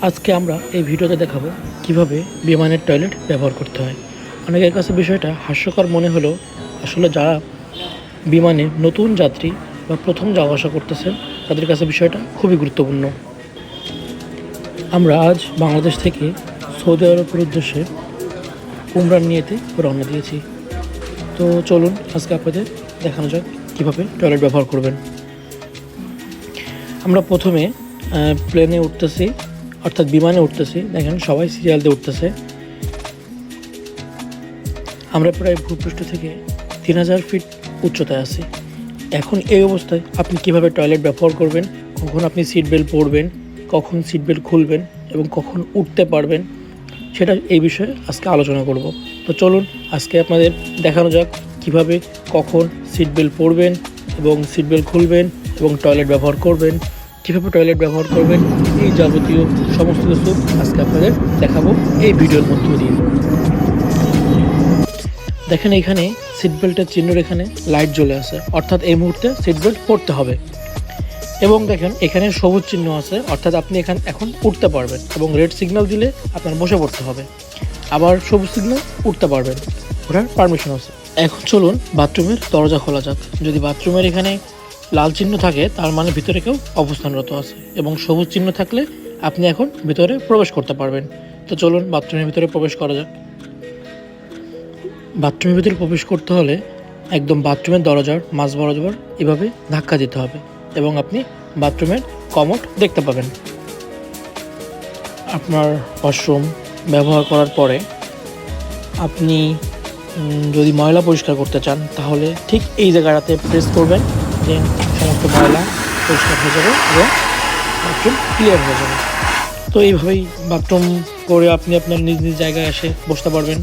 আজকে আমরা এই ভিডিওতে দেখাবো কিভাবে বিমানের টয়লেট ব্যবহার করতে হয়। অনেকের কাছে বিষয়টা হাস্যকর মনে হলেও আসলে যারা বিমানে নতুন যাত্রী বা প্রথম যাওয়া আসা করতেছেন তাদের কাছে বিষয়টা খুবই গুরুত্বপূর্ণ। আমরা আজ বাংলাদেশ থেকে সৌদি আরবের উদ্দেশ্যে উমরার নিয়েতে রওনা দিয়েছি। তো চলুন আজকে আপনাদের দেখানো যাক কীভাবে টয়লেট ব্যবহার করবেন। আমরা প্রথমে প্লেনে উঠতেছি, অর্থাৎ বিমানে উঠতেছি। দেখেন সবাই সিরিয়াল দিয়ে উঠতেছে। আমরা প্রায় ভূপৃষ্ঠ থেকে 3000 ফিট উচ্চতায় আছি। এখন এই অবস্থায় আপনি কিভাবে টয়লেট ব্যবহার করবেন, কখন আপনি সিট বেল্ট পরবেন, কখন সিট বেল্ট খুলবেন এবং কখন উঠতে পারবেন, সেটা এই বিষয়ে আজকে আলোচনা করব। তো চলুন আজকে আপনাদের দেখানো যাক কিভাবে কখন সিট বেল্ট পরবেন এবং সিট বেল্ট খুলবেন এবং টয়লেট ব্যবহার করবেন, কীভাবে টয়লেট ব্যবহার করবেন, এই যাবতীয় সমস্ত কিছু আজকে আপনাদের দেখাবো এই ভিডিওর মধ্য দিয়ে। দেখেন এখানে সিট বেল্টের চিহ্নের এখানে লাইট জ্বলে আছে, অর্থাৎ এই মুহূর্তে সিট বেল্ট পরতে হবে। এবং দেখেন এখানে সবুজ চিহ্ন আছে, অর্থাৎ আপনি এখন উঠতে পারবেন এবং রেড সিগন্যাল দিলে আপনার বসে পড়তে হবে। আবার সবুজ সিগন্যাল উঠতে পারবেন, ওঠার পারমিশন আছে। এখন চলুন বাথরুমের দরজা খোলা যাক। যদি বাথরুমের এখানে লাল চিহ্ন থাকে তার মানে ভিতরে কেউ অবস্থানরত আছে, এবং সবুজ চিহ্ন থাকলে আপনি এখন ভিতরে প্রবেশ করতে পারবেন। তো চলুন বাথরুমের ভিতরে প্রবেশ করা যাক। বাথরুমের ভিতরে প্রবেশ করতে হলে একদম বাথরুমের দরজার মাঝ বরাবর এভাবে ধাক্কা দিতে হবে এবং আপনি বাথরুমের কমোড দেখতে পাবেন। আপনার ওয়াশরুম ব্যবহার করার পরে আপনি যদি ময়লা পরিষ্কার করতে চান তাহলে ঠিক এই জায়গাটাতে প্রেস করবেন, যে সমস্ত ময়লা পরিষ্কার হয়ে যাবে এবং বাথরুম ক্লিয়ার হয়ে যাবে। তো এইভাবেই বাথরুম করে আপনি আপনার নিজ নিজ জায়গায় এসে বসতে পারবেন।